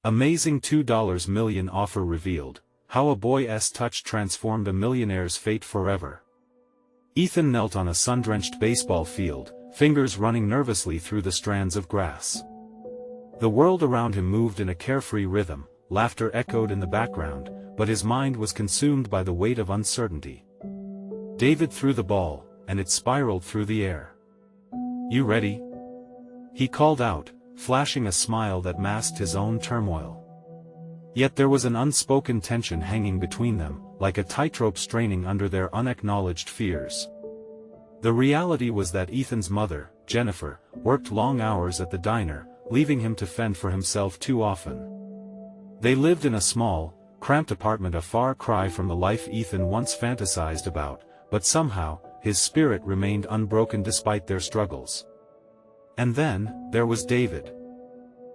Amazing $2 million offer revealed, how a boy's touch transformed a millionaire's fate forever. Ethan knelt on a sun-drenched baseball field, fingers running nervously through the strands of grass. The world around him moved in a carefree rhythm, laughter echoed in the background, but his mind was consumed by the weight of uncertainty. David threw the ball, and it spiraled through the air. "You ready?" he called out, flashing a smile that masked his own turmoil. Yet there was an unspoken tension hanging between them, like a tightrope straining under their unacknowledged fears. The reality was that Ethan's mother, Jennifer, worked long hours at the diner, leaving him to fend for himself too often. They lived in a small, cramped apartment, a far cry from the life Ethan once fantasized about, but somehow, his spirit remained unbroken despite their struggles. And then, there was David.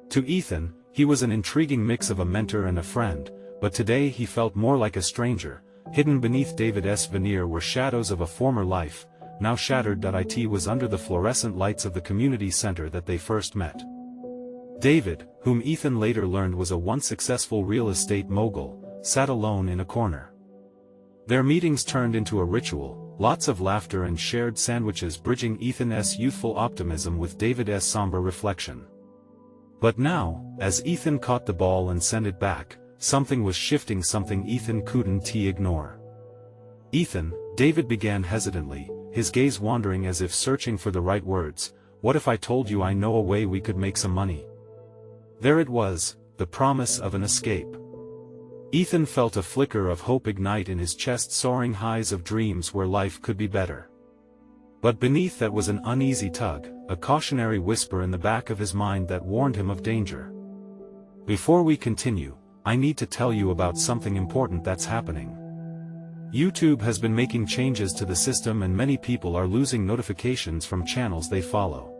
To Ethan, he was an intriguing mix of a mentor and a friend, but today he felt more like a stranger. Hidden beneath David's veneer were shadows of a former life, now shattered. It was under the fluorescent lights of the community center that they first met. David, whom Ethan later learned was a once successful real estate mogul, sat alone in a corner. Their meetings turned into a ritual, lots of laughter and shared sandwiches bridging Ethan's youthful optimism with David's somber reflection. But now, as Ethan caught the ball and sent it back, something was shifting, something Ethan couldn't ignore. "Ethan," David began hesitantly, his gaze wandering as if searching for the right words, "what if I told you I know a way we could make some money?" There it was, the promise of an escape. Ethan felt a flicker of hope ignite in his chest, soaring highs of dreams where life could be better. But beneath that was an uneasy tug, a cautionary whisper in the back of his mind that warned him of danger. "Before we continue, I need to tell you about something important that's happening. YouTube has been making changes to the system and many people are losing notifications from channels they follow.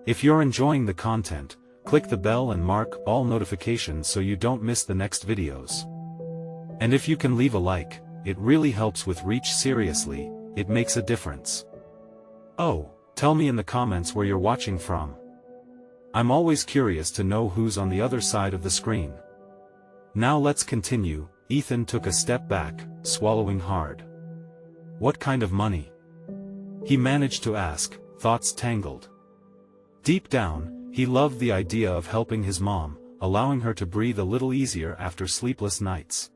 If you're enjoying the content, click the bell and mark all notifications so you don't miss the next videos. And if you can leave a like, it really helps with reach. Seriously, it makes a difference. Oh, tell me in the comments where you're watching from. I'm always curious to know who's on the other side of the screen. Now let's continue." Ethan took a step back, swallowing hard. "What kind of money?" he managed to ask, thoughts tangled. Deep down, he loved the idea of helping his mom, allowing her to breathe a little easier after sleepless nights.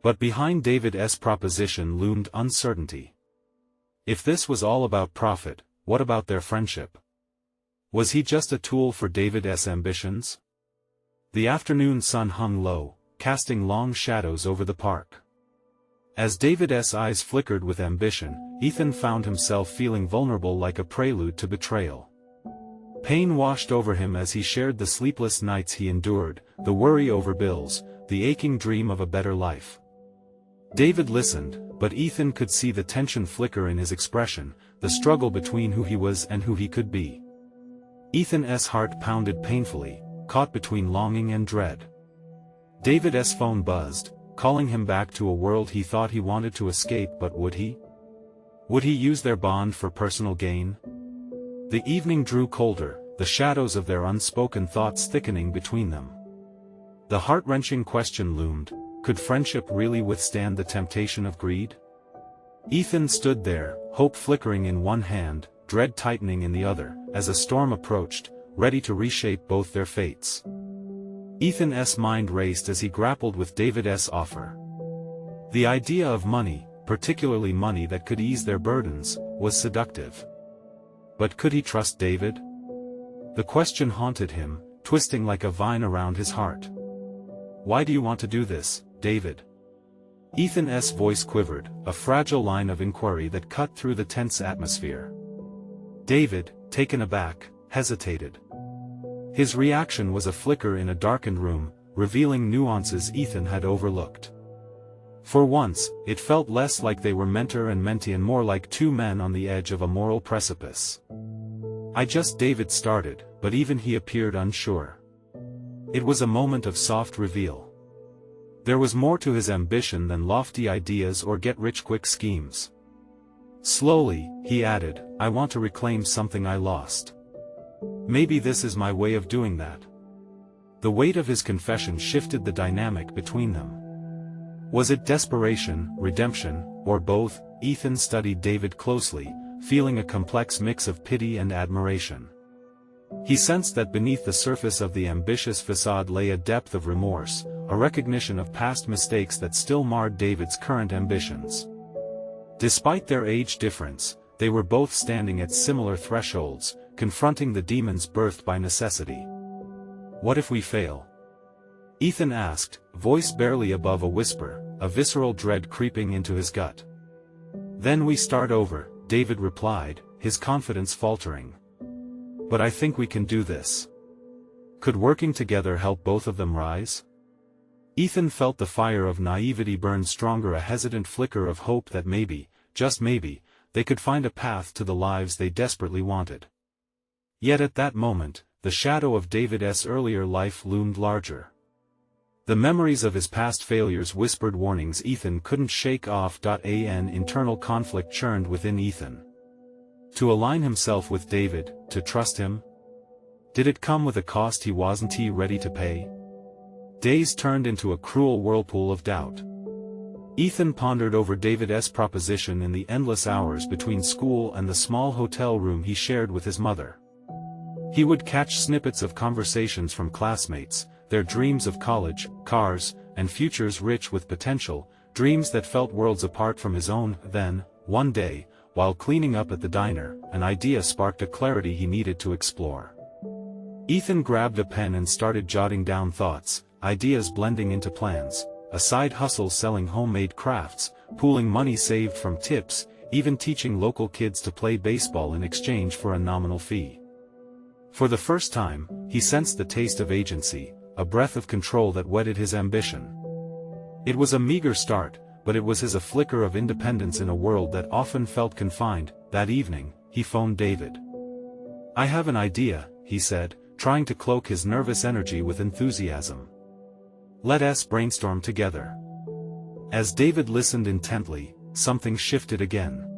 But behind David's proposition loomed uncertainty. If this was all about profit, what about their friendship? Was he just a tool for David's ambitions? The afternoon sun hung low, casting long shadows over the park. As David's eyes flickered with ambition, Ethan found himself feeling vulnerable, like a prelude to betrayal. Pain washed over him as he shared the sleepless nights he endured, the worry over bills, the aching dream of a better life. David listened, but Ethan could see the tension flicker in his expression, the struggle between who he was and who he could be. Ethan's heart pounded painfully, caught between longing and dread. David's phone buzzed, calling him back to a world he thought he wanted to escape, but would he? Would he use their bond for personal gain? The evening drew colder, the shadows of their unspoken thoughts thickening between them. The heart-wrenching question loomed, could friendship really withstand the temptation of greed? Ethan stood there, hope flickering in one hand, dread tightening in the other, as a storm approached, ready to reshape both their fates. Ethan's mind raced as he grappled with David's offer. The idea of money, particularly money that could ease their burdens, was seductive. But could he trust David? The question haunted him, twisting like a vine around his heart. "Why do you want to do this, David?" Ethan's voice quivered, a fragile line of inquiry that cut through the tense atmosphere. David, taken aback, hesitated. His reaction was a flicker in a darkened room, revealing nuances Ethan had overlooked. For once, it felt less like they were mentor and mentee and more like two men on the edge of a moral precipice. David started, but even he appeared unsure. It was a moment of soft reveal. There was more to his ambition than lofty ideas or get-rich-quick schemes. Slowly, he added, "I want to reclaim something I lost. Maybe this is my way of doing that." The weight of his confession shifted the dynamic between them. Was it desperation, redemption, or both? Ethan studied David closely, feeling a complex mix of pity and admiration. He sensed that beneath the surface of the ambitious facade lay a depth of remorse, a recognition of past mistakes that still marred David's current ambitions. Despite their age difference, they were both standing at similar thresholds, confronting the demons birthed by necessity. "What if we fail?" Ethan asked, voice barely above a whisper, a visceral dread creeping into his gut. "Then we start over," David replied, his confidence faltering. "But I think we can do this." Could working together help both of them rise? Ethan felt the fire of naivety burn stronger, a hesitant flicker of hope that maybe, just maybe, they could find a path to the lives they desperately wanted. Yet at that moment, the shadow of David's earlier life loomed larger. The memories of his past failures whispered warnings Ethan couldn't shake off. An internal conflict churned within Ethan. To align himself with David, to trust him? Did it come with a cost he wasn't ready to pay? Days turned into a cruel whirlpool of doubt. Ethan pondered over David's proposition in the endless hours between school and the small hotel room he shared with his mother. He would catch snippets of conversations from classmates, their dreams of college, cars, and futures rich with potential, dreams that felt worlds apart from his own. Then, one day, while cleaning up at the diner, an idea sparked a clarity he needed to explore. Ethan grabbed a pen and started jotting down thoughts, ideas blending into plans, a side hustle selling homemade crafts, pooling money saved from tips, even teaching local kids to play baseball in exchange for a nominal fee. For the first time, he sensed the taste of agency, a breath of control that whetted his ambition. It was a meager start, but it was a flicker of independence in a world that often felt confined. That evening, he phoned David. "I have an idea," he said, trying to cloak his nervous energy with enthusiasm. "Let us brainstorm together." As David listened intently, something shifted again.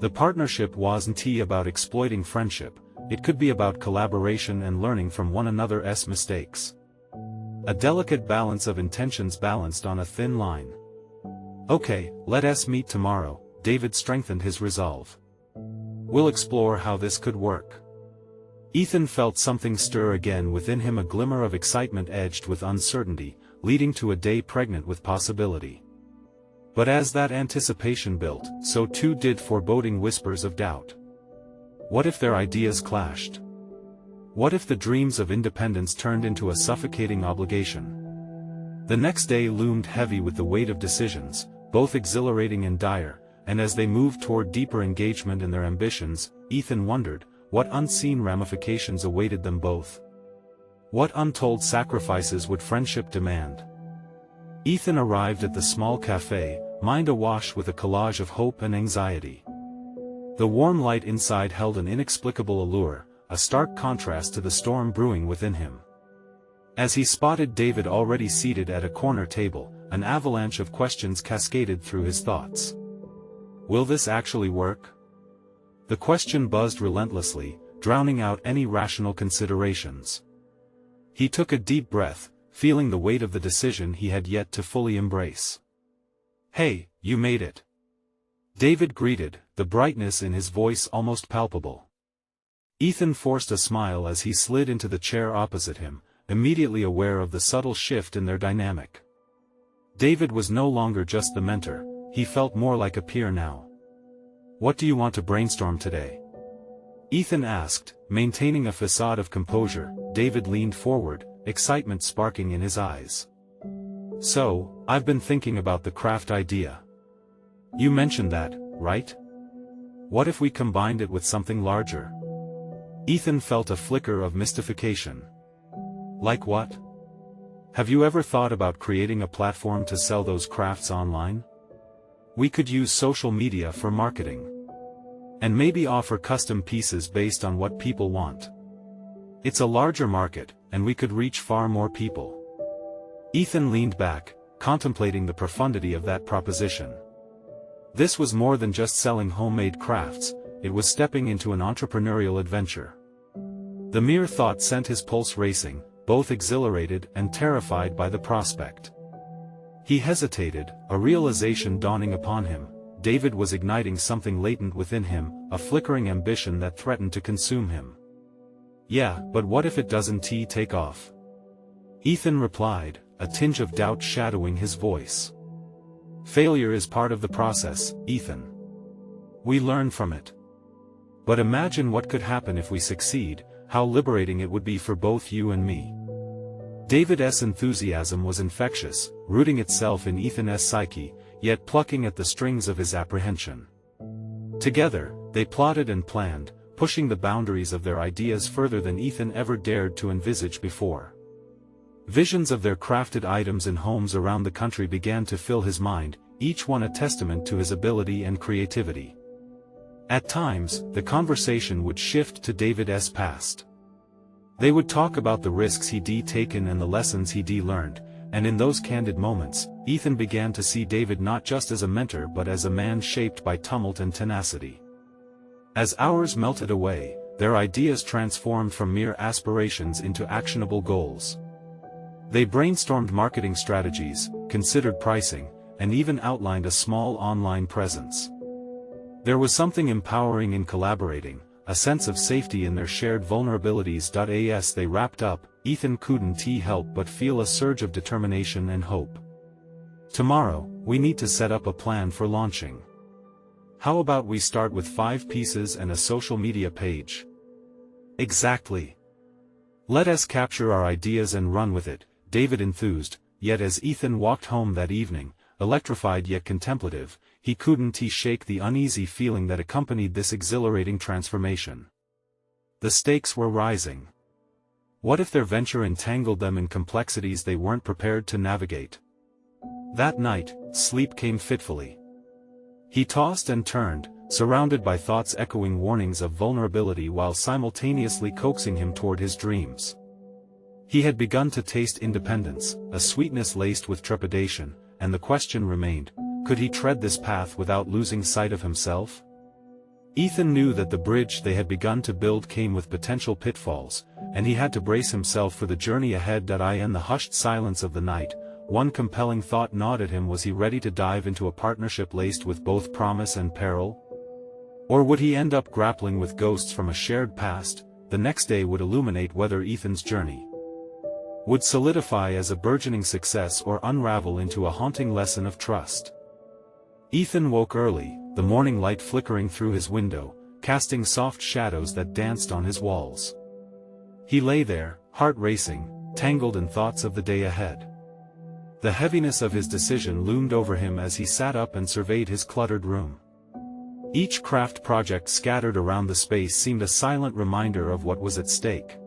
The partnership wasn't about exploiting friendship, it could be about collaboration and learning from one another's mistakes. A delicate balance of intentions balanced on a thin line. "Okay, let us meet tomorrow," David strengthened his resolve. "We'll explore how this could work." Ethan felt something stir again within him, a glimmer of excitement edged with uncertainty, leading to a day pregnant with possibility. But as that anticipation built, so too did foreboding whispers of doubt. What if their ideas clashed? What if the dreams of independence turned into a suffocating obligation? The next day loomed heavy with the weight of decisions, both exhilarating and dire, and as they moved toward deeper engagement in their ambitions, Ethan wondered, what unseen ramifications awaited them both? What untold sacrifices would friendship demand? Ethan arrived at the small cafe, mind awash with a collage of hope and anxiety. The warm light inside held an inexplicable allure, a stark contrast to the storm brewing within him. As he spotted David already seated at a corner table, an avalanche of questions cascaded through his thoughts. Will this actually work? The question buzzed relentlessly, drowning out any rational considerations. He took a deep breath, feeling the weight of the decision he had yet to fully embrace. "Hey, you made it!" David greeted, the brightness in his voice almost palpable. Ethan forced a smile as he slid into the chair opposite him, immediately aware of the subtle shift in their dynamic. David was no longer just the mentor, he felt more like a peer now. "What do you want to brainstorm today?" Ethan asked, maintaining a facade of composure. David leaned forward, excitement sparking in his eyes. "So, I've been thinking about the craft idea. You mentioned that, right? What if we combined it with something larger?" Ethan felt a flicker of mystification. "Like what? Have you ever thought about creating a platform to sell those crafts online? We could use social media for marketing. And maybe offer custom pieces based on what people want. It's a larger market, and we could reach far more people." Ethan leaned back, contemplating the profundity of that proposition. This was more than just selling homemade crafts, it was stepping into an entrepreneurial adventure. The mere thought sent his pulse racing, both exhilarated and terrified by the prospect. He hesitated, a realization dawning upon him. David was igniting something latent within him, a flickering ambition that threatened to consume him. "Yeah, but what if it doesn't take off?" Ethan replied, a tinge of doubt shadowing his voice. "Failure is part of the process, Ethan. We learn from it. But imagine what could happen if we succeed, how liberating it would be for both you and me." David's enthusiasm was infectious, rooting itself in Ethan's psyche, yet plucking at the strings of his apprehension. Together, they plotted and planned, pushing the boundaries of their ideas further than Ethan ever dared to envisage before. Visions of their crafted items in homes around the country began to fill his mind, each one a testament to his ability and creativity. At times, the conversation would shift to David's past. They would talk about the risks he'd taken and the lessons he'd learned, and in those candid moments, Ethan began to see David not just as a mentor but as a man shaped by tumult and tenacity. As hours melted away, their ideas transformed from mere aspirations into actionable goals. They brainstormed marketing strategies, considered pricing, and even outlined a small online presence. There was something empowering in collaborating, a sense of safety in their shared vulnerabilities. As they wrapped up, Ethan couldn't help but feel a surge of determination and hope. "Tomorrow, we need to set up a plan for launching. How about we start with 5 pieces and a social media page?" "Exactly. Let us capture our ideas and run with it," David enthused, yet as Ethan walked home that evening, electrified yet contemplative, he couldn't shake the uneasy feeling that accompanied this exhilarating transformation. The stakes were rising. What if their venture entangled them in complexities they weren't prepared to navigate? That night, sleep came fitfully. He tossed and turned, surrounded by thoughts echoing warnings of vulnerability while simultaneously coaxing him toward his dreams. He had begun to taste independence, a sweetness laced with trepidation, and the question remained, could he tread this path without losing sight of himself? Ethan knew that the bridge they had begun to build came with potential pitfalls, and he had to brace himself for the journey ahead. In the hushed silence of the night, one compelling thought gnawed at him. Was he ready to dive into a partnership laced with both promise and peril? Or would he end up grappling with ghosts from a shared past? The next day would illuminate whether Ethan's journey would solidify as a burgeoning success or unravel into a haunting lesson of trust. Ethan woke early, the morning light flickering through his window, casting soft shadows that danced on his walls. He lay there, heart racing, tangled in thoughts of the day ahead. The heaviness of his decision loomed over him as he sat up and surveyed his cluttered room. Each craft project scattered around the space seemed a silent reminder of what was at stake.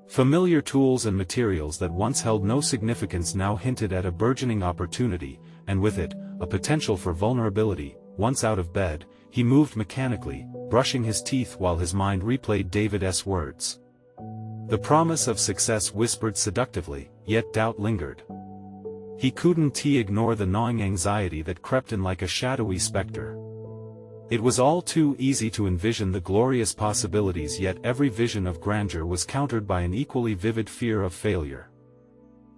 Familiar tools and materials that once held no significance now hinted at a burgeoning opportunity, and with it, a potential for vulnerability. Once out of bed, he moved mechanically, brushing his teeth while his mind replayed David's words. The promise of success whispered seductively, yet doubt lingered. He couldn't ignore the gnawing anxiety that crept in like a shadowy specter. It was all too easy to envision the glorious possibilities, yet every vision of grandeur was countered by an equally vivid fear of failure.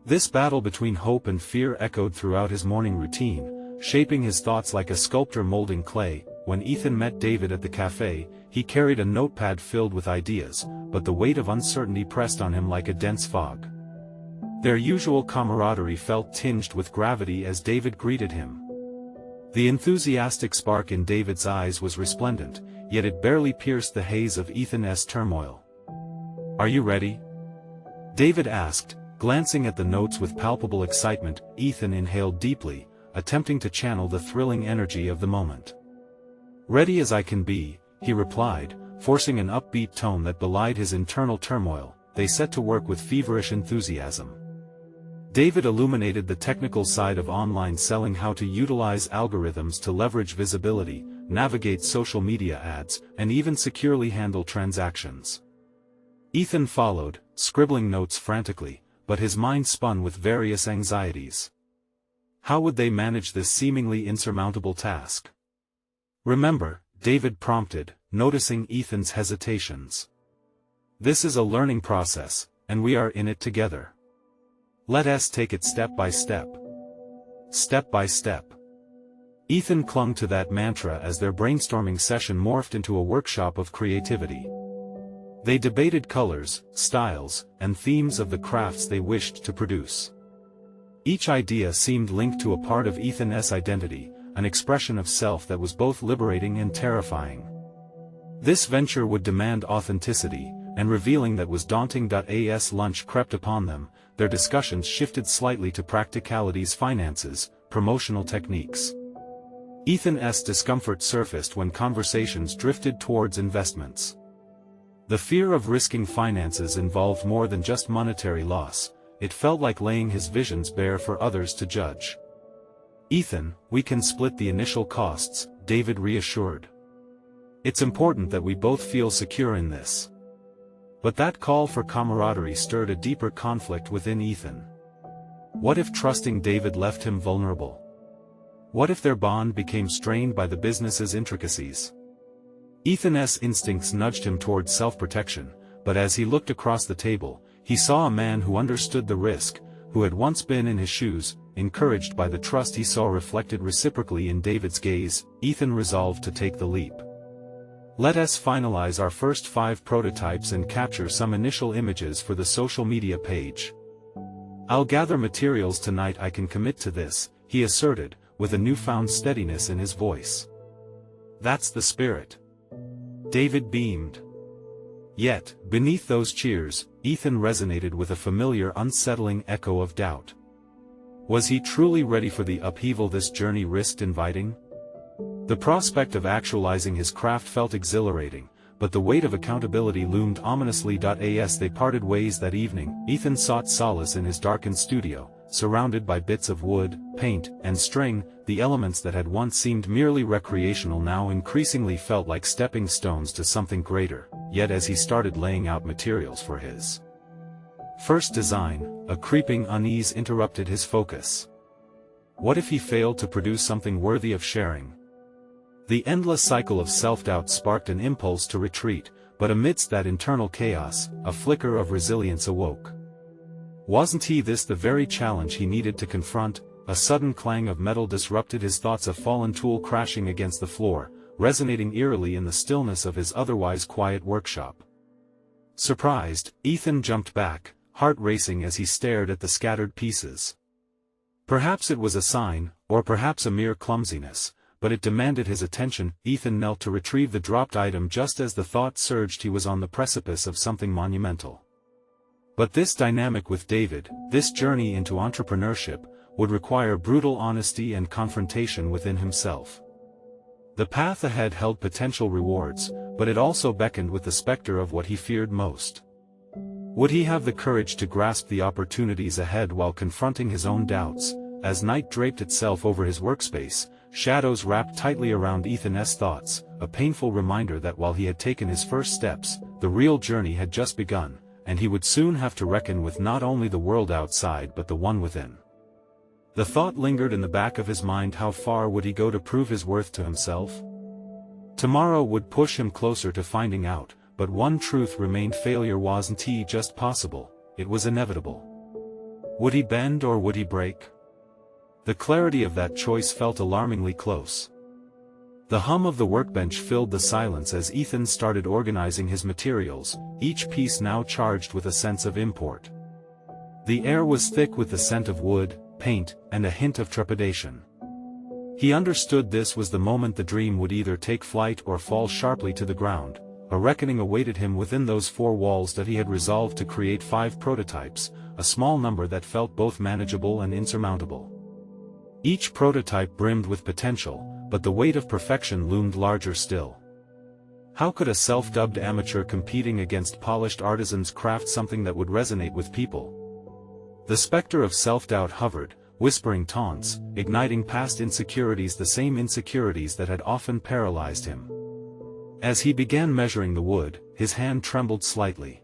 This battle between hope and fear echoed throughout his morning routine, shaping his thoughts like a sculptor molding clay. When Ethan met David at the cafe, he carried a notepad filled with ideas, but the weight of uncertainty pressed on him like a dense fog. Their usual camaraderie felt tinged with gravity as David greeted him. The enthusiastic spark in David's eyes was resplendent, yet it barely pierced the haze of Ethan's turmoil. "Are you ready?" David asked, glancing at the notes with palpable excitement. Ethan inhaled deeply, attempting to channel the thrilling energy of the moment. "Ready as I can be," he replied, forcing an upbeat tone that belied his internal turmoil. They set to work with feverish enthusiasm. David illuminated the technical side of online selling, how to utilize algorithms to leverage visibility, navigate social media ads, and even securely handle transactions. Ethan followed, scribbling notes frantically, but his mind spun with various anxieties. How would they manage this seemingly insurmountable task? "Remember," David prompted, noticing Ethan's hesitations. "This is a learning process. and we are in it together. Let us take it step by step. Step by step. Ethan clung to that mantra as their brainstorming session morphed into a workshop of creativity. They debated colors, styles, and themes of the crafts they wished to produce. Each idea seemed linked to a part of Ethan's identity, an expression of self that was both liberating and terrifying. This venture would demand authenticity, and revealing that was daunting. As lunch crept upon them, their discussions shifted slightly to practicalities: finances, promotional techniques. Ethan's discomfort surfaced when conversations drifted towards investments. The fear of risking finances involved more than just monetary loss. It felt like laying his visions bare for others to judge. "Ethan, we can split the initial costs," David reassured. "It's important that we both feel secure in this." But that call for camaraderie stirred a deeper conflict within Ethan. What if trusting David left him vulnerable? What if their bond became strained by the business's intricacies? Ethan's instincts nudged him towards self-protection, but as he looked across the table, he saw a man who understood the risk, who had once been in his shoes. Encouraged by the trust he saw reflected reciprocally in David's gaze, Ethan resolved to take the leap. "Let us finalize our first 5 prototypes and capture some initial images for the social media page. I'll gather materials tonight. I can commit to this," he asserted, with a newfound steadiness in his voice. "That's the spirit." David beamed. Yet, beneath those cheers, Ethan resonated with a familiar unsettling echo of doubt. Was he truly ready for the upheaval this journey risked inviting? The prospect of actualizing his craft felt exhilarating, but the weight of accountability loomed ominously. As they parted ways that evening, Ethan sought solace in his darkened studio, surrounded by bits of wood, paint, and string. The elements that had once seemed merely recreational now increasingly felt like stepping stones to something greater. Yet as he started laying out materials for his first design, a creeping unease interrupted his focus. What if he failed to produce something worthy of sharing? The endless cycle of self-doubt sparked an impulse to retreat, but amidst that internal chaos, a flicker of resilience awoke. Wasn't this the very challenge he needed to confront? A sudden clang of metal disrupted his thoughts, a fallen tool crashing against the floor, resonating eerily in the stillness of his otherwise quiet workshop. Surprised, Ethan jumped back, heart racing as he stared at the scattered pieces. Perhaps it was a sign, or perhaps a mere clumsiness, but it demanded his attention. Ethan knelt to retrieve the dropped item just as the thought surged he was on the precipice of something monumental. But this dynamic with David, this journey into entrepreneurship, would require brutal honesty and confrontation within himself. The path ahead held potential rewards, but it also beckoned with the specter of what he feared most. Would he have the courage to grasp the opportunities ahead while confronting his own doubts? As night draped itself over his workspace, shadows wrapped tightly around Ethan's thoughts, a painful reminder that while he had taken his first steps, the real journey had just begun, and he would soon have to reckon with not only the world outside but the one within. The thought lingered in the back of his mind: how far would he go to prove his worth to himself? Tomorrow would push him closer to finding out, but one truth remained: failure wasn't just possible, it was inevitable. Would he bend or would he break? The clarity of that choice felt alarmingly close. The hum of the workbench filled the silence as Ethan started organizing his materials, each piece now charged with a sense of import. The air was thick with the scent of wood, paint, and a hint of trepidation. He understood this was the moment the dream would either take flight or fall sharply to the ground. A reckoning awaited him within those 4 walls. That he had resolved to create 5 prototypes, a small number that felt both manageable and insurmountable. Each prototype brimmed with potential, but the weight of perfection loomed larger still. How could a self-dubbed amateur competing against polished artisans craft something that would resonate with people? The specter of self-doubt hovered, whispering taunts, igniting past insecurities, the same insecurities that had often paralyzed him. As he began measuring the wood, his hand trembled slightly.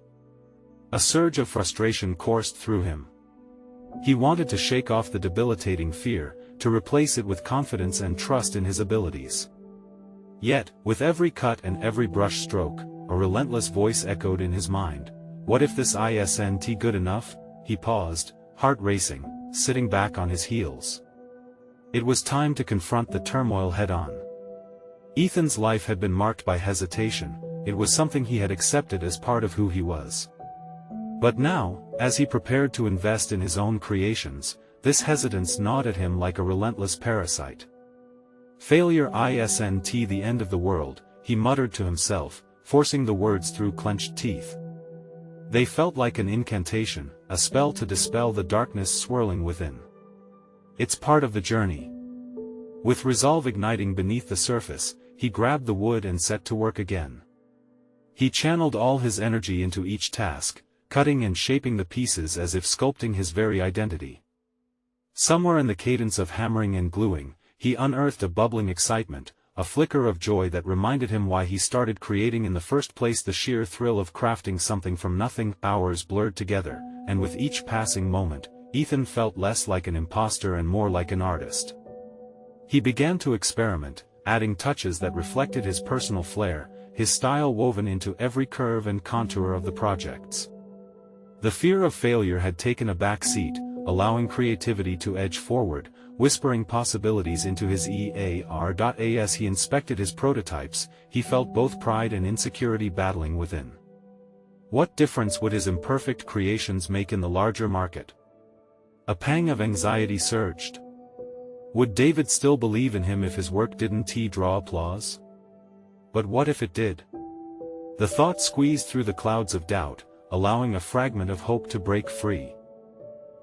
A surge of frustration coursed through him. He wanted to shake off the debilitating fear, to replace it with confidence and trust in his abilities. Yet, with every cut and every brush stroke, a relentless voice echoed in his mind. What if this isn't good enough? He paused, heart racing, sitting back on his heels. It was time to confront the turmoil head-on. Ethan's life had been marked by hesitation. It was something he had accepted as part of who he was. But now, as he prepared to invest in his own creations, this hesitance gnawed at him like a relentless parasite. Failure isn't the end of the world, he muttered to himself, forcing the words through clenched teeth. They felt like an incantation, a spell to dispel the darkness swirling within. It's part of the journey. With resolve igniting beneath the surface, he grabbed the wood and set to work again. He channeled all his energy into each task, cutting and shaping the pieces as if sculpting his very identity. Somewhere in the cadence of hammering and gluing, he unearthed a bubbling excitement, a flicker of joy that reminded him why he started creating in the first place, the sheer thrill of crafting something from nothing. Hours blurred together, and with each passing moment, Ethan felt less like an imposter and more like an artist. He began to experiment, adding touches that reflected his personal flair, his style woven into every curve and contour of the projects. The fear of failure had taken a back seat, allowing creativity to edge forward, whispering possibilities into his ear. As he inspected his prototypes, he felt both pride and insecurity battling within. What difference would his imperfect creations make in the larger market? A pang of anxiety surged. Would David still believe in him if his work didn't draw applause? But what if it did? The thought squeezed through the clouds of doubt, allowing a fragment of hope to break free.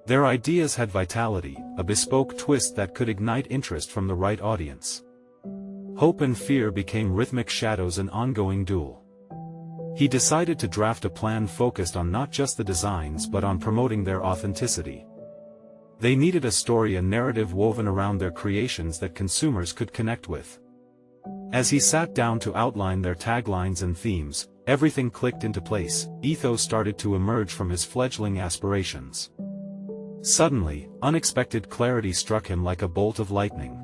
Their ideas had vitality, a bespoke twist that could ignite interest from the right audience. Hope and fear became rhythmic shadows, an ongoing duel. He decided to draft a plan focused on not just the designs but on promoting their authenticity. They needed a story, a narrative woven around their creations that consumers could connect with. As he sat down to outline their taglines and themes, everything clicked into place. Ethos started to emerge from his fledgling aspirations. Suddenly, unexpected clarity struck him like a bolt of lightning.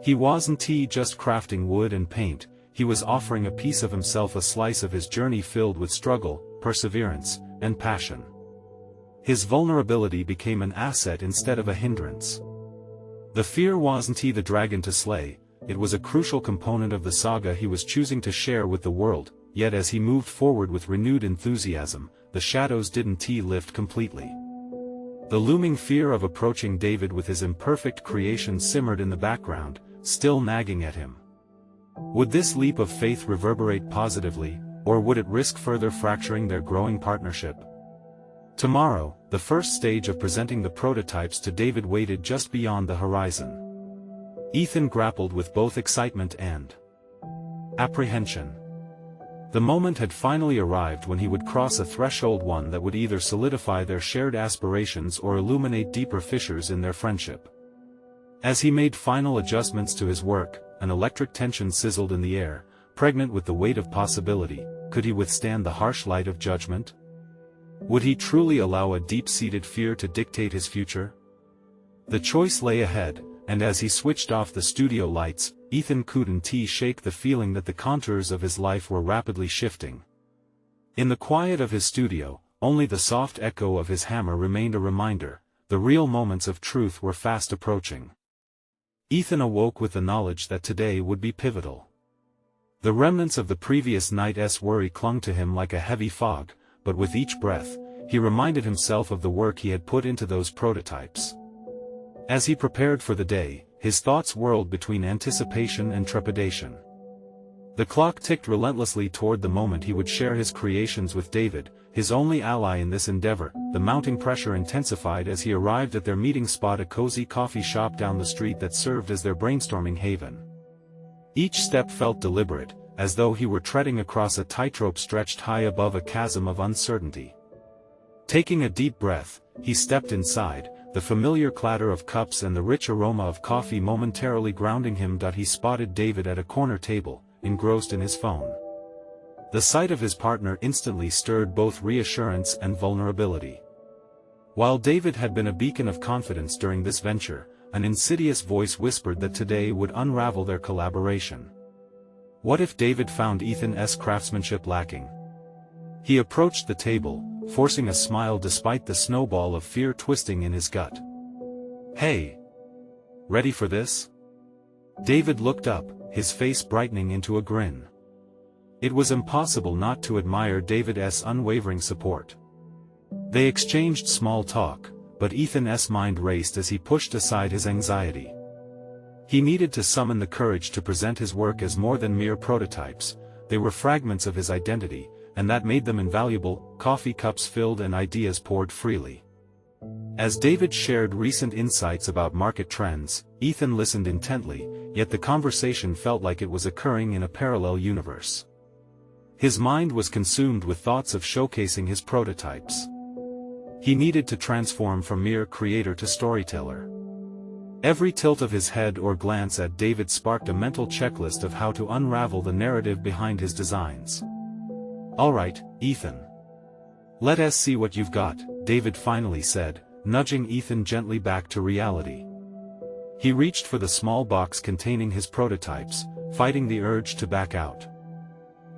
He wasn't just crafting wood and paint, he was offering a piece of himself, a slice of his journey filled with struggle, perseverance, and passion. His vulnerability became an asset instead of a hindrance. The fear wasn't the dragon to slay, it was a crucial component of the saga he was choosing to share with the world. Yet as he moved forward with renewed enthusiasm, the shadows didn't lift completely. The looming fear of approaching David with his imperfect creation simmered in the background, still nagging at him. Would this leap of faith reverberate positively, or would it risk further fracturing their growing partnership? Tomorrow, the first stage of presenting the prototypes to David waited just beyond the horizon. Ethan grappled with both excitement and apprehension. The moment had finally arrived when he would cross a threshold, one that would either solidify their shared aspirations or illuminate deeper fissures in their friendship. As he made final adjustments to his work, an electric tension sizzled in the air, pregnant with the weight of possibility. Could he withstand the harsh light of judgment? Would he truly allow a deep-seated fear to dictate his future? The choice lay ahead, and as he switched off the studio lights, Ethan couldn't shake the feeling that the contours of his life were rapidly shifting. In the quiet of his studio, only the soft echo of his hammer remained a reminder. The real moments of truth were fast approaching. Ethan awoke with the knowledge that today would be pivotal. The remnants of the previous night's worry clung to him like a heavy fog, but with each breath, he reminded himself of the work he had put into those prototypes. As he prepared for the day, his thoughts whirled between anticipation and trepidation. The clock ticked relentlessly toward the moment he would share his creations with David, his only ally in this endeavor. The mounting pressure intensified as he arrived at their meeting spot, a cozy coffee shop down the street that served as their brainstorming haven. Each step felt deliberate, as though he were treading across a tightrope stretched high above a chasm of uncertainty. Taking a deep breath, he stepped inside, the familiar clatter of cups and the rich aroma of coffee momentarily grounding him. He spotted David at a corner table, engrossed in his phone. The sight of his partner instantly stirred both reassurance and vulnerability. While David had been a beacon of confidence during this venture, an insidious voice whispered that today would unravel their collaboration. What if David found Ethan's craftsmanship lacking? He approached the table, forcing a smile despite the snowball of fear twisting in his gut. "Hey! Ready for this?" David looked up, his face brightening into a grin. It was impossible not to admire David's unwavering support. They exchanged small talk, but Ethan's mind raced as he pushed aside his anxiety. He needed to summon the courage to present his work as more than mere prototypes. They were fragments of his identity, and that made them invaluable. Coffee cups filled and ideas poured freely. As David shared recent insights about market trends, Ethan listened intently, yet the conversation felt like it was occurring in a parallel universe. His mind was consumed with thoughts of showcasing his prototypes. He needed to transform from mere creator to storyteller. Every tilt of his head or glance at David sparked a mental checklist of how to unravel the narrative behind his designs. "All right, Ethan. Let us see what you've got," David finally said, nudging Ethan gently back to reality. He reached for the small box containing his prototypes, fighting the urge to back out.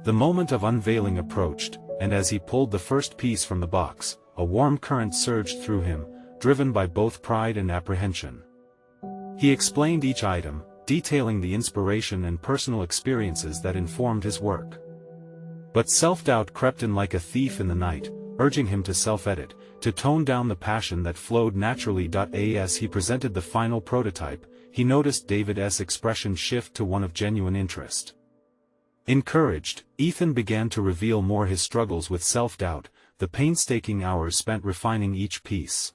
The moment of unveiling approached, and as he pulled the first piece from the box, a warm current surged through him, driven by both pride and apprehension. He explained each item, detailing the inspiration and personal experiences that informed his work. But self-doubt crept in like a thief in the night, urging him to self-edit, to tone down the passion that flowed naturally. As he presented the final prototype, he noticed David's expression shift to one of genuine interest. Encouraged, Ethan began to reveal more his struggles with self-doubt, the painstaking hours spent refining each piece.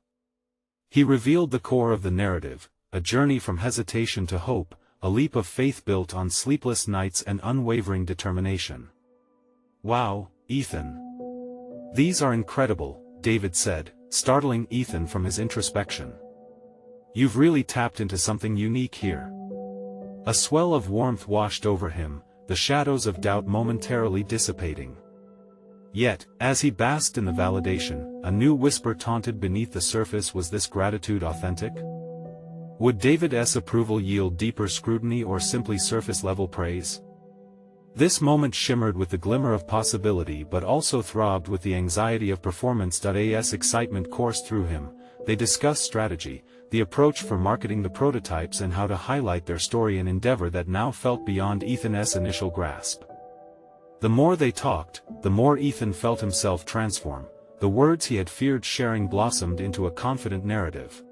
He revealed the core of the narrative, a journey from hesitation to hope, a leap of faith built on sleepless nights and unwavering determination. "Wow, Ethan. These are incredible," David said, startling Ethan from his introspection. "You've really tapped into something unique here." A swell of warmth washed over him, the shadows of doubt momentarily dissipating. Yet, as he basked in the validation, a new whisper taunted beneath the surface. Was this gratitude authentic? Would David's approval yield deeper scrutiny or simply surface-level praise? This moment shimmered with the glimmer of possibility but also throbbed with the anxiety of performance. As excitement coursed through him, they discussed strategy, the approach for marketing the prototypes and how to highlight their story, an endeavor that now felt beyond Ethan's initial grasp. The more they talked, the more Ethan felt himself transform. The words he had feared sharing blossomed into a confident narrative.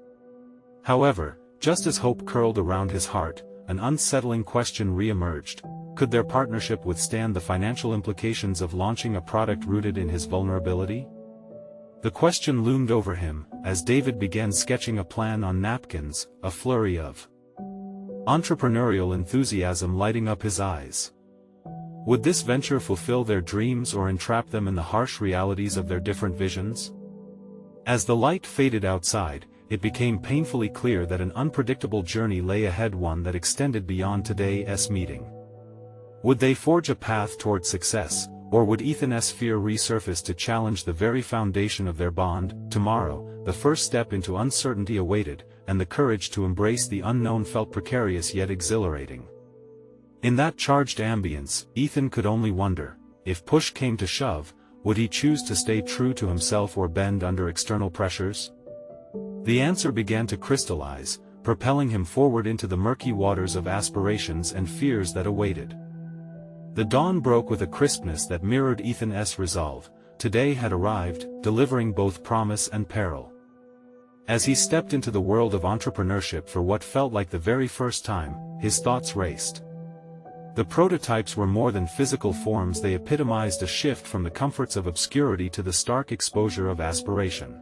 However, just as hope curled around his heart, an unsettling question re-emerged. Could their partnership withstand the financial implications of launching a product rooted in his vulnerability? The question loomed over him, as David began sketching a plan on napkins, a flurry of entrepreneurial enthusiasm lighting up his eyes. Would this venture fulfill their dreams or entrap them in the harsh realities of their different visions? As the light faded outside, it became painfully clear that an unpredictable journey lay ahead, one that extended beyond today's meeting. Would they forge a path toward success, or would Ethan's fear resurface to challenge the very foundation of their bond? Tomorrow, the first step into uncertainty awaited, and the courage to embrace the unknown felt precarious yet exhilarating. In that charged ambience, Ethan could only wonder, if push came to shove, would he choose to stay true to himself or bend under external pressures? The answer began to crystallize, propelling him forward into the murky waters of aspirations and fears that awaited. The dawn broke with a crispness that mirrored Ethan's resolve. Today had arrived, delivering both promise and peril. As he stepped into the world of entrepreneurship for what felt like the very first time, his thoughts raced. The prototypes were more than physical forms, they epitomized a shift from the comforts of obscurity to the stark exposure of aspiration.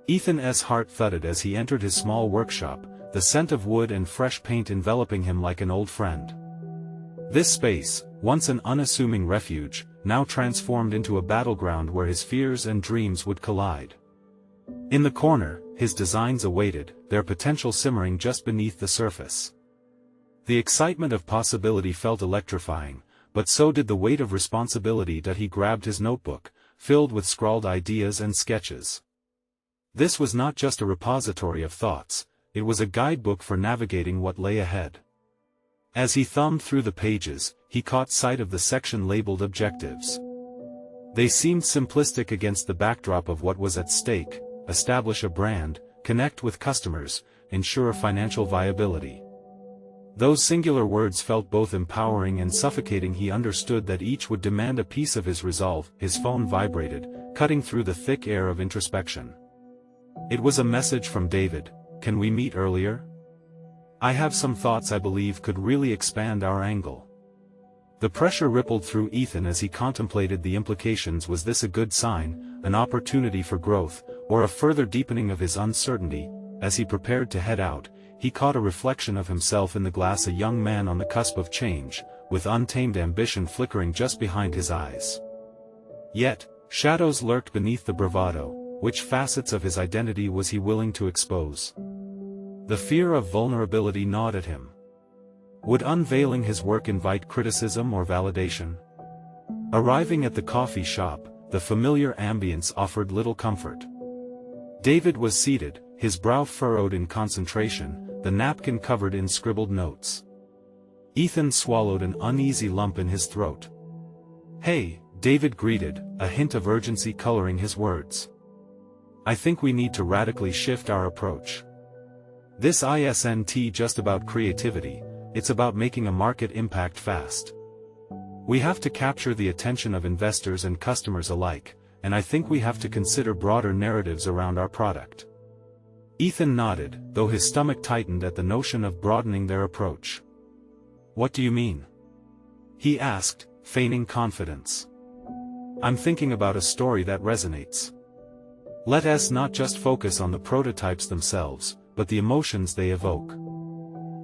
Ethan's heart thudded as he entered his small workshop, the scent of wood and fresh paint enveloping him like an old friend. This space, once an unassuming refuge, now transformed into a battleground where his fears and dreams would collide. In the corner, his designs awaited, their potential simmering just beneath the surface. The excitement of possibility felt electrifying, but so did the weight of responsibility. He grabbed his notebook, filled with scrawled ideas and sketches. This was not just a repository of thoughts, it was a guidebook for navigating what lay ahead. As he thumbed through the pages, he caught sight of the section labeled Objectives. They seemed simplistic against the backdrop of what was at stake: establish a brand, connect with customers, ensure financial viability. Those singular words felt both empowering and suffocating. He understood that each would demand a piece of his resolve. His phone vibrated, cutting through the thick air of introspection. It was a message from David. "Can we meet earlier? I have some thoughts I believe could really expand our angle." The pressure rippled through Ethan as he contemplated the implications. Was this a good sign, an opportunity for growth, or a further deepening of his uncertainty? As he prepared to head out, he caught a reflection of himself in the glass, a young man on the cusp of change, with untamed ambition flickering just behind his eyes. Yet, shadows lurked beneath the bravado. Which facets of his identity was he willing to expose? The fear of vulnerability gnawed at him. Would unveiling his work invite criticism or validation? Arriving at the coffee shop, the familiar ambience offered little comfort. David was seated, his brow furrowed in concentration, the napkin covered in scribbled notes. Ethan swallowed an uneasy lump in his throat. "Hey," David greeted, a hint of urgency coloring his words. "I think we need to radically shift our approach. This isn't just about creativity, it's about making a market impact fast. We have to capture the attention of investors and customers alike, and I think we have to consider broader narratives around our product." Ethan nodded, though his stomach tightened at the notion of broadening their approach. "What do you mean?" he asked, feigning confidence. "I'm thinking about a story that resonates. Let us not just focus on the prototypes themselves, but the emotions they evoke.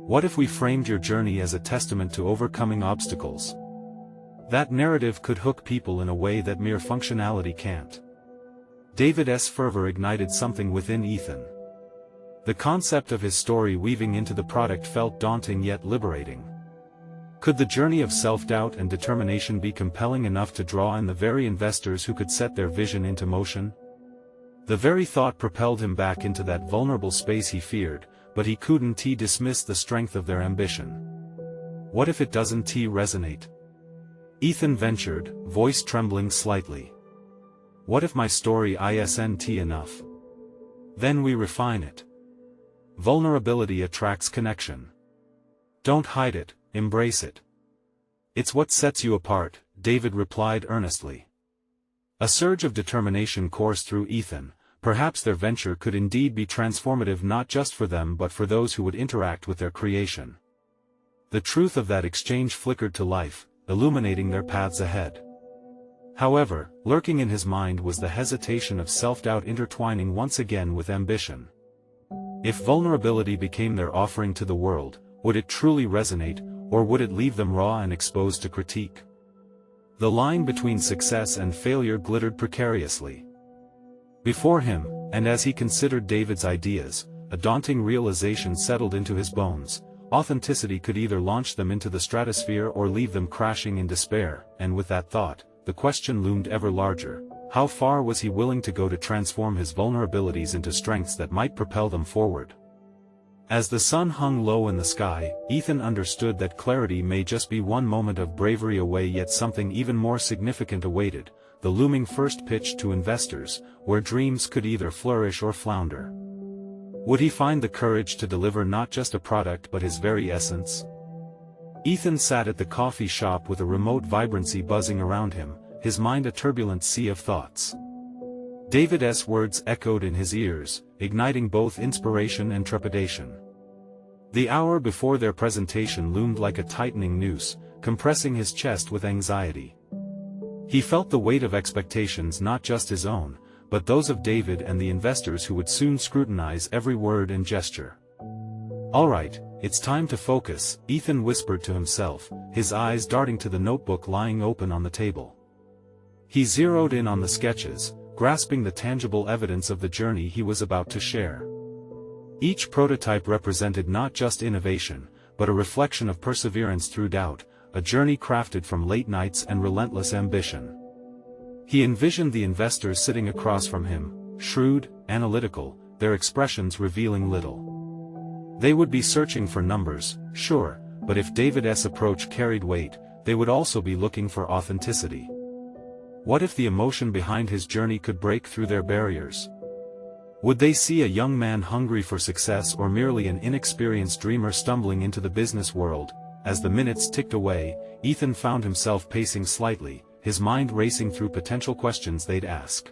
What if we framed your journey as a testament to overcoming obstacles? That narrative could hook people in a way that mere functionality can't." David's fervor ignited something within Ethan. The concept of his story weaving into the product felt daunting yet liberating. Could the journey of self-doubt and determination be compelling enough to draw in the very investors who could set their vision into motion? The very thought propelled him back into that vulnerable space he feared, but he couldn't dismiss the strength of their ambition. What if it doesn't resonate? Ethan ventured, voice trembling slightly. What if my story isn't enough? Then we refine it. Vulnerability attracts connection. Don't hide it, embrace it. It's what sets you apart, David replied earnestly. A surge of determination coursed through Ethan. Perhaps their venture could indeed be transformative, not just for them but for those who would interact with their creation. The truth of that exchange flickered to life, illuminating their paths ahead. However, lurking in his mind was the hesitation of self-doubt intertwining once again with ambition. If vulnerability became their offering to the world, would it truly resonate, or would it leave them raw and exposed to critique? The line between success and failure glittered precariously before him, and as he considered David's ideas, a daunting realization settled into his bones. Authenticity could either launch them into the stratosphere or leave them crashing in despair, and with that thought, the question loomed ever larger. How far was he willing to go to transform his vulnerabilities into strengths that might propel them forward? As the sun hung low in the sky, Ethan understood that clarity may just be one moment of bravery away, yet something even more significant awaited, the looming first pitch to investors, where dreams could either flourish or flounder. Would he find the courage to deliver not just a product but his very essence? Ethan sat at the coffee shop with a remote vibrancy buzzing around him, his mind a turbulent sea of thoughts. David's words echoed in his ears, igniting both inspiration and trepidation. The hour before their presentation loomed like a tightening noose, compressing his chest with anxiety. He felt the weight of expectations, not just his own, but those of David and the investors who would soon scrutinize every word and gesture. "All right, it's time to focus," Ethan whispered to himself, his eyes darting to the notebook lying open on the table. He zeroed in on the sketches, grasping the tangible evidence of the journey he was about to share. Each prototype represented not just innovation, but a reflection of perseverance through doubt, a journey crafted from late nights and relentless ambition. He envisioned the investors sitting across from him, shrewd, analytical, their expressions revealing little. They would be searching for numbers, sure, but if David's approach carried weight, they would also be looking for authenticity. What if the emotion behind his journey could break through their barriers? Would they see a young man hungry for success or merely an inexperienced dreamer stumbling into the business world? As the minutes ticked away, Ethan found himself pacing slightly, his mind racing through potential questions they'd ask.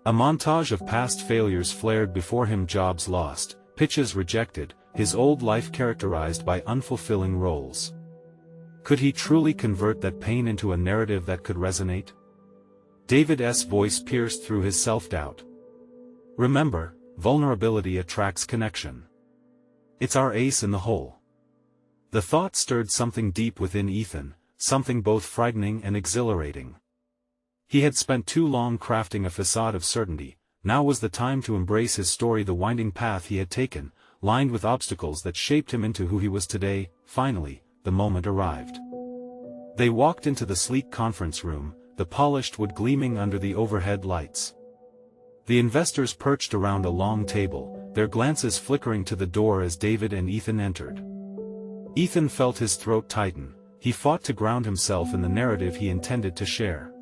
A montage of past failures flared before him: jobs lost, pitches rejected, his old life characterized by unfulfilling roles. Could he truly convert that pain into a narrative that could resonate? David's voice pierced through his self-doubt. Remember, vulnerability attracts connection. It's our ace in the hole. The thought stirred something deep within Ethan, something both frightening and exhilarating. He had spent too long crafting a facade of certainty. Now was the time to embrace his story, the winding path he had taken, lined with obstacles that shaped him into who he was today. Finally, the moment arrived. They walked into the sleek conference room, the polished wood gleaming under the overhead lights. The investors perched around a long table, their glances flickering to the door as David and Ethan entered. Ethan felt his throat tighten. He fought to ground himself in the narrative he intended to share.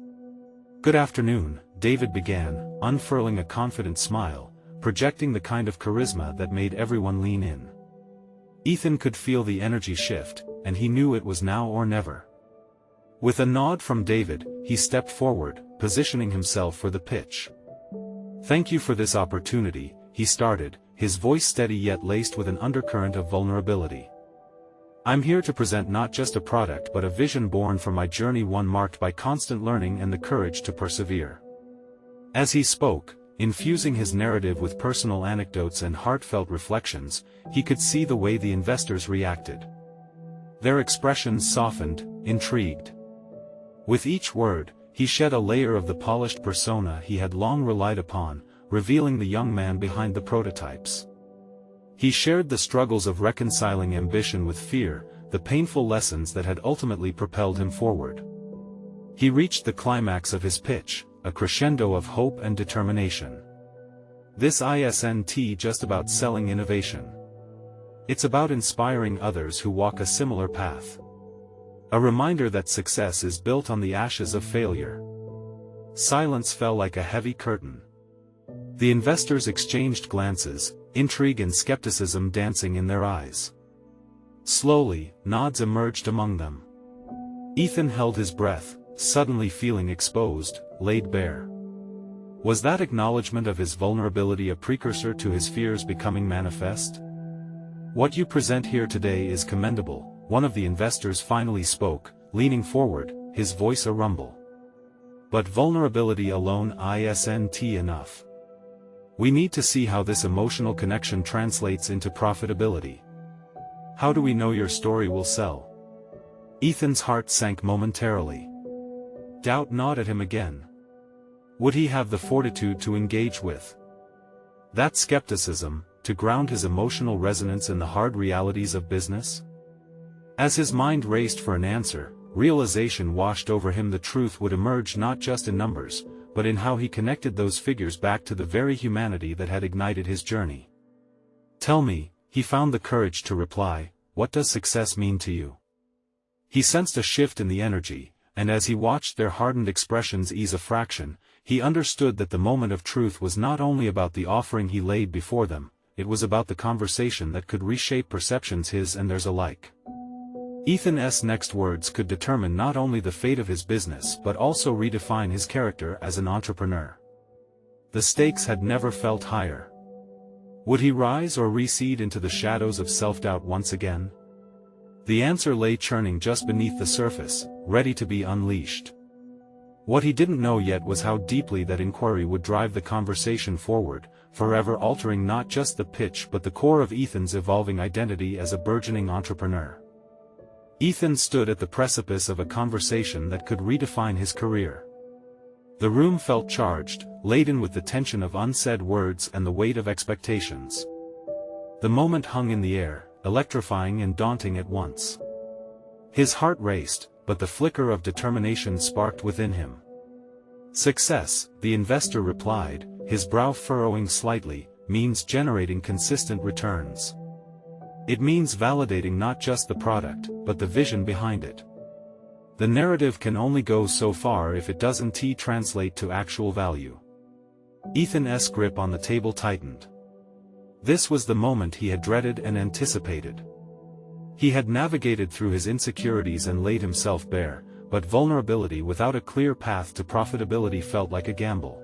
"Good afternoon," David began, unfurling a confident smile, projecting the kind of charisma that made everyone lean in. Ethan could feel the energy shift, and he knew it was now or never. With a nod from David, he stepped forward, positioning himself for the pitch. "Thank you for this opportunity," he started, his voice steady yet laced with an undercurrent of vulnerability. "I'm here to present not just a product but a vision born from my journey, one marked by constant learning and the courage to persevere." As he spoke, infusing his narrative with personal anecdotes and heartfelt reflections, he could see the way the investors reacted. Their expressions softened, intrigued. With each word, he shed a layer of the polished persona he had long relied upon, revealing the young man behind the prototypes. He shared the struggles of reconciling ambition with fear, the painful lessons that had ultimately propelled him forward. He reached the climax of his pitch, a crescendo of hope and determination. "This isn't just about selling innovation. It's about inspiring others who walk a similar path. A reminder that success is built on the ashes of failure." Silence fell like a heavy curtain. The investors exchanged glances, intrigue and skepticism dancing in their eyes. Slowly, nods emerged among them. Ethan held his breath, suddenly feeling exposed, laid bare. Was that acknowledgement of his vulnerability a precursor to his fears becoming manifest? "What you present here today is commendable," one of the investors finally spoke, leaning forward, his voice a rumble. "But vulnerability alone isn't enough. We need to see how this emotional connection translates into profitability. How do we know your story will sell?" Ethan's heart sank momentarily. Doubt gnawed at him again. Would he have the fortitude to engage with that skepticism, to ground his emotional resonance in the hard realities of business? As his mind raced for an answer, realization washed over him: the truth would emerge not just in numbers, but in how he connected those figures back to the very humanity that had ignited his journey. "Tell me," he found the courage to reply, "what does success mean to you?" He sensed a shift in the energy, and as he watched their hardened expressions ease a fraction, he understood that the moment of truth was not only about the offering he laid before them, it was about the conversation that could reshape perceptions, his and theirs alike. Ethan's next words could determine not only the fate of his business but also redefine his character as an entrepreneur. The stakes had never felt higher. Would he rise or recede into the shadows of self-doubt once again? The answer lay churning just beneath the surface, ready to be unleashed. What he didn't know yet was how deeply that inquiry would drive the conversation forward, forever altering not just the pitch but the core of Ethan's evolving identity as a burgeoning entrepreneur. Ethan stood at the precipice of a conversation that could redefine his career. The room felt charged, laden with the tension of unsaid words and the weight of expectations. The moment hung in the air, electrifying and daunting at once. His heart raced, but the flicker of determination sparked within him. "Success," the investor replied, his brow furrowing slightly, "means generating consistent returns. It means validating not just the product, but the vision behind it. The narrative can only go so far if it doesn't translate to actual value. Ethan's grip on the table tightened. This was the moment he had dreaded and anticipated. He had navigated through his insecurities and laid himself bare, but vulnerability without a clear path to profitability felt like a gamble.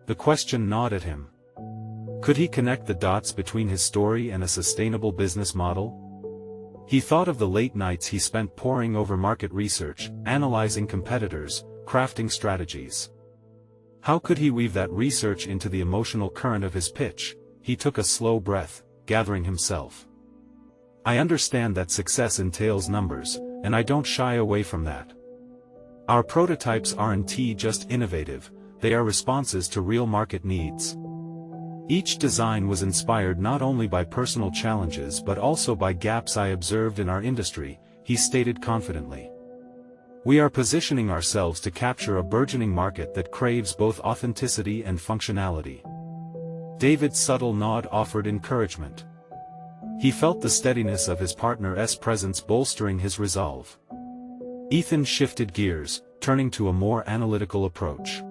The question gnawed at him. Could he connect the dots between his story and a sustainable business model? He thought of the late nights he spent poring over market research, analyzing competitors, crafting strategies. How could he weave that research into the emotional current of his pitch? He took a slow breath, gathering himself. I understand that success entails numbers, and I don't shy away from that. Our prototypes aren't just innovative, they are responses to real market needs. Each design was inspired not only by personal challenges but also by gaps I observed in our industry, he stated confidently. We are positioning ourselves to capture a burgeoning market that craves both authenticity and functionality. David's subtle nod offered encouragement. He felt the steadiness of his partner's presence bolstering his resolve. Ethan shifted gears, turning to a more analytical approach.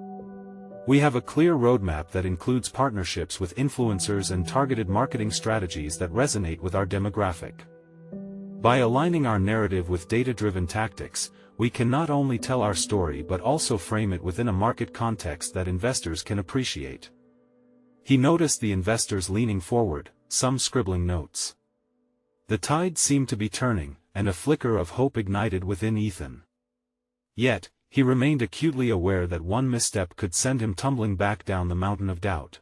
We have a clear roadmap that includes partnerships with influencers and targeted marketing strategies that resonate with our demographic. By aligning our narrative with data-driven tactics, we can not only tell our story but also frame it within a market context that investors can appreciate. He noticed the investors leaning forward, some scribbling notes. The tide seemed to be turning, and a flicker of hope ignited within Ethan. Yet, he remained acutely aware that one misstep could send him tumbling back down the mountain of doubt.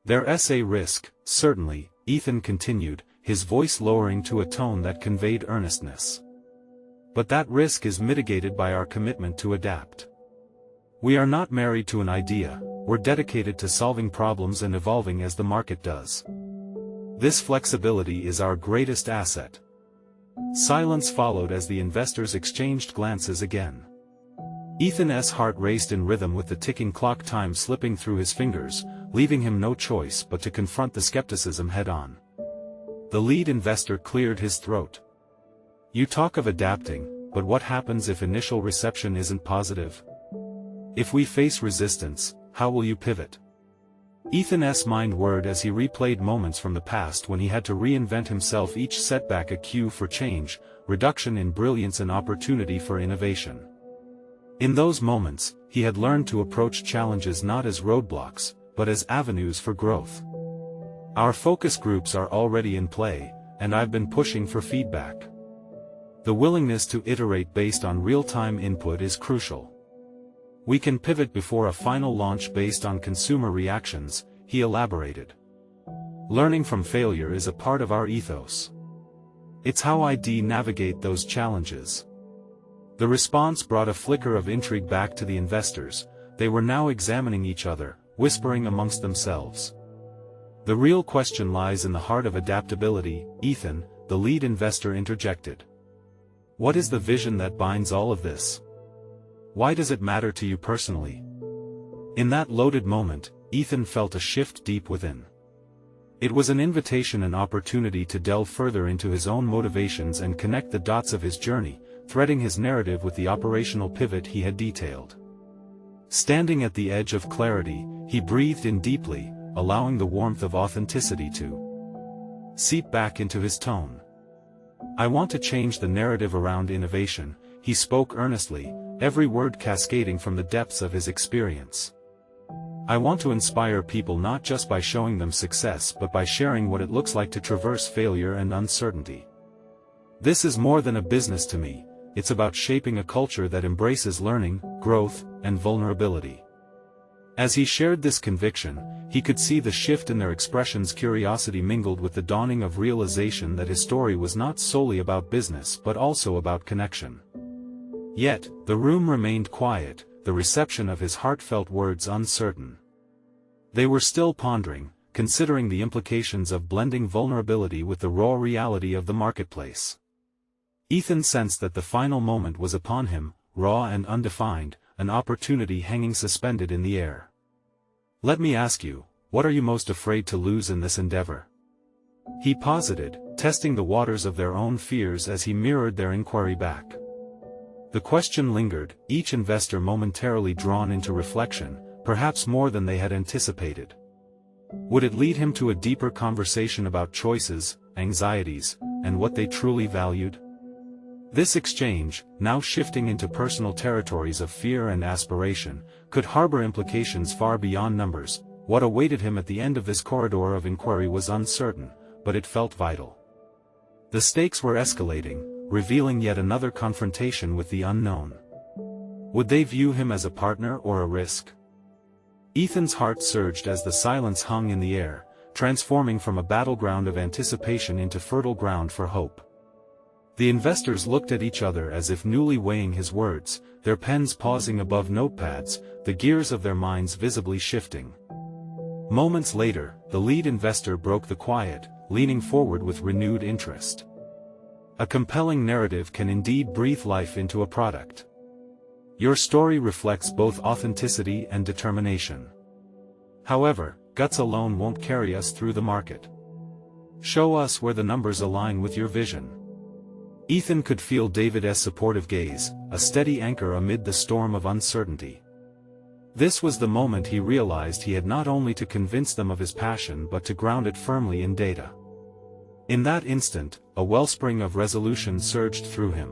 There's a risk, certainly, Ethan continued, his voice lowering to a tone that conveyed earnestness. But that risk is mitigated by our commitment to adapt. We are not married to an idea, we're dedicated to solving problems and evolving as the market does. This flexibility is our greatest asset. Silence followed as the investors exchanged glances again. Ethan's heart raced in rhythm with the ticking clock, time slipping through his fingers, leaving him no choice but to confront the skepticism head-on. The lead investor cleared his throat. You talk of adapting, but what happens if initial reception isn't positive? If we face resistance, how will you pivot? Ethan's mind whirred as he replayed moments from the past when he had to reinvent himself, each setback a cue for change, reduction in brilliance and opportunity for innovation. In those moments, he had learned to approach challenges not as roadblocks, but as avenues for growth. Our focus groups are already in play, and I've been pushing for feedback. The willingness to iterate based on real-time input is crucial. We can pivot before a final launch based on consumer reactions, he elaborated. Learning from failure is a part of our ethos. It's how I navigate those challenges. The response brought a flicker of intrigue back to the investors. They were now examining each other, whispering amongst themselves. The real question lies in the heart of adaptability, Ethan, the lead investor, interjected. What is the vision that binds all of this? Why does it matter to you personally? In that loaded moment, Ethan felt a shift deep within. It was an invitation, an opportunity to delve further into his own motivations and connect the dots of his journey, threading his narrative with the operational pivot he had detailed. Standing at the edge of clarity, he breathed in deeply, allowing the warmth of authenticity to seep back into his tone. I want to change the narrative around innovation, he spoke earnestly, every word cascading from the depths of his experience. I want to inspire people not just by showing them success but by sharing what it looks like to traverse failure and uncertainty. This is more than a business to me, it's about shaping a culture that embraces learning, growth, and vulnerability. As he shared this conviction, he could see the shift in their expressions. Curiosity mingled with the dawning of realization that his story was not solely about business but also about connection. Yet, the room remained quiet, the reception of his heartfelt words uncertain. They were still pondering, considering the implications of blending vulnerability with the raw reality of the marketplace. Ethan sensed that the final moment was upon him, raw and undefined, an opportunity hanging suspended in the air. Let me ask you, what are you most afraid to lose in this endeavor? He posited, testing the waters of their own fears as he mirrored their inquiry back. The question lingered, each investor momentarily drawn into reflection, perhaps more than they had anticipated. Would it lead him to a deeper conversation about choices, anxieties, and what they truly valued? This exchange, now shifting into personal territories of fear and aspiration, could harbor implications far beyond numbers. What awaited him at the end of this corridor of inquiry was uncertain, but it felt vital. The stakes were escalating, revealing yet another confrontation with the unknown. Would they view him as a partner or a risk? Ethan's heart surged as the silence hung in the air, transforming from a battleground of anticipation into fertile ground for hope. The investors looked at each other as if newly weighing his words, their pens pausing above notepads, the gears of their minds visibly shifting. Moments later, the lead investor broke the quiet, leaning forward with renewed interest. A compelling narrative can indeed breathe life into a product. Your story reflects both authenticity and determination. However, guts alone won't carry us through the market. Show us where the numbers align with your vision. Ethan could feel David's supportive gaze, a steady anchor amid the storm of uncertainty. This was the moment he realized he had not only to convince them of his passion but to ground it firmly in data. In that instant, a wellspring of resolution surged through him.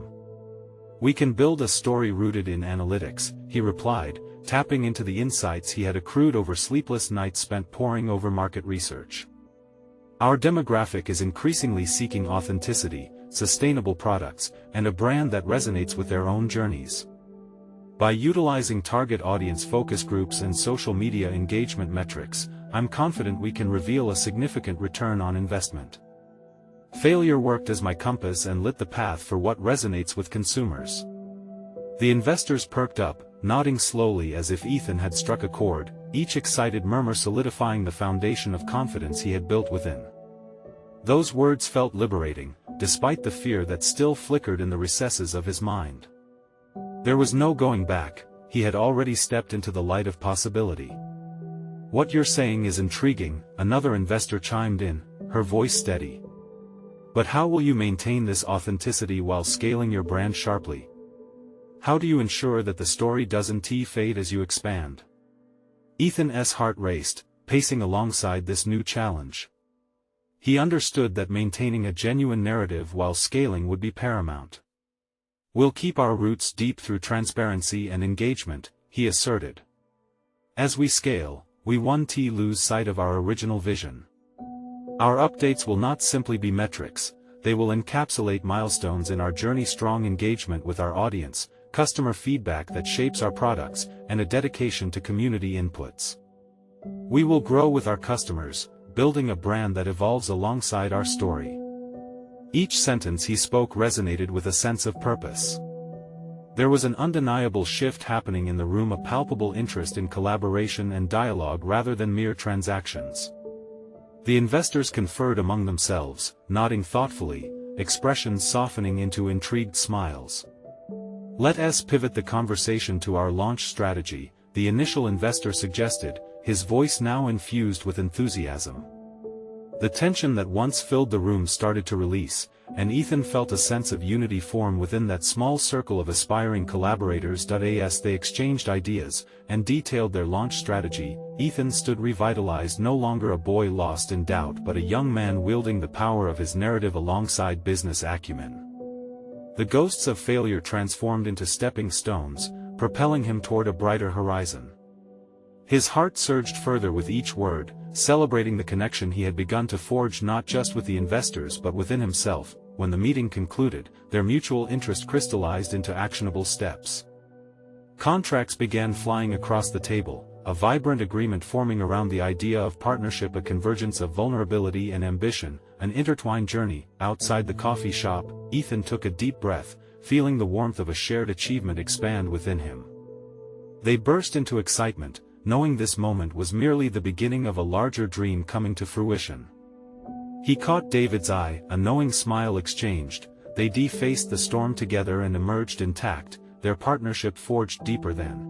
"We can build a story rooted in analytics," he replied, tapping into the insights he had accrued over sleepless nights spent poring over market research. "Our demographic is increasingly seeking authenticity, sustainable products, and a brand that resonates with their own journeys. By utilizing target audience focus groups and social media engagement metrics, I'm confident we can reveal a significant return on investment." Failure worked as my compass and lit the path for what resonates with consumers. The investors perked up, nodding slowly as if Ethan had struck a chord, each excited murmur solidifying the foundation of confidence he had built within. Those words felt liberating, despite the fear that still flickered in the recesses of his mind. There was no going back, he had already stepped into the light of possibility. "What you're saying is intriguing," another investor chimed in, her voice steady. "But how will you maintain this authenticity while scaling your brand sharply? How do you ensure that the story doesn't fade as you expand?" Ethan's heart raced, pacing alongside this new challenge. He understood that maintaining a genuine narrative while scaling would be paramount. "We'll keep our roots deep through transparency and engagement," he asserted. "As we scale, we won't lose sight of our original vision. Our updates will not simply be metrics, they will encapsulate milestones in our journey: strong engagement with our audience, customer feedback that shapes our products, and a dedication to community inputs. We will grow with our customers, building a brand that evolves alongside our story." Each sentence he spoke resonated with a sense of purpose. There was an undeniable shift happening in the room, a palpable interest in collaboration and dialogue rather than mere transactions. The investors conferred among themselves, nodding thoughtfully, expressions softening into intrigued smiles. "Let us pivot the conversation to our launch strategy," the initial investor suggested, his voice now infused with enthusiasm. The tension that once filled the room started to release, and Ethan felt a sense of unity form within that small circle of aspiring collaborators. As they exchanged ideas and detailed their launch strategy, Ethan stood revitalized, no longer a boy lost in doubt but a young man wielding the power of his narrative alongside business acumen. The ghosts of failure transformed into stepping stones, propelling him toward a brighter horizon. His heart surged further with each word, celebrating the connection he had begun to forge not just with the investors but within himself. When the meeting concluded, their mutual interest crystallized into actionable steps. Contracts began flying across the table, a vibrant agreement forming around the idea of partnership, a convergence of vulnerability and ambition, an intertwined journey. Outside the coffee shop, Ethan took a deep breath, feeling the warmth of a shared achievement expand within him. They burst into excitement, knowing this moment was merely the beginning of a larger dream coming to fruition. He caught David's eye, a knowing smile exchanged. They faced the storm together and emerged intact, their partnership forged deeper than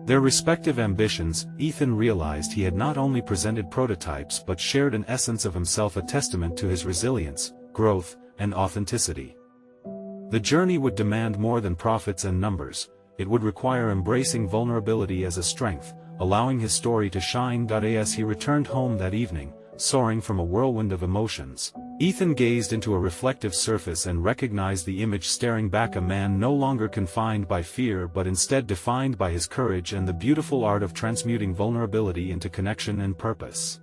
their respective ambitions. Ethan realized he had not only presented prototypes but shared an essence of himself, a testament to his resilience, growth, and authenticity. The journey would demand more than profits and numbers. It would require embracing vulnerability as a strength, allowing his story to shine. As he returned home that evening, soaring from a whirlwind of emotions, Ethan gazed into a reflective surface and recognized the image staring back, a man no longer confined by fear but instead defined by his courage and the beautiful art of transmuting vulnerability into connection and purpose.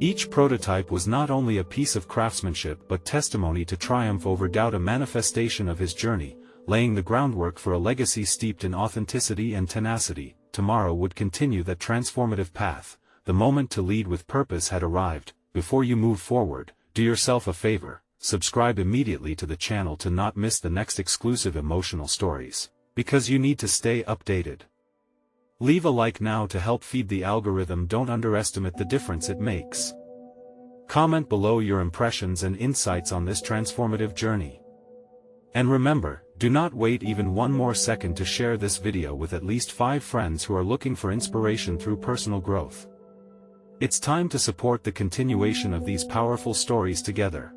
Each prototype was not only a piece of craftsmanship but testimony to triumph over doubt, a manifestation of his journey, laying the groundwork for a legacy steeped in authenticity and tenacity. Tomorrow would continue that transformative path. The moment to lead with purpose had arrived. Before you move forward, do yourself a favor, subscribe immediately to the channel to not miss the next exclusive emotional stories, because you need to stay updated. Leave a like now to help feed the algorithm. Don't underestimate the difference it makes. Comment below your impressions and insights on this transformative journey. And remember, do not wait even one more second to share this video with at least 5 friends who are looking for inspiration through personal growth. It's time to support the continuation of these powerful stories together.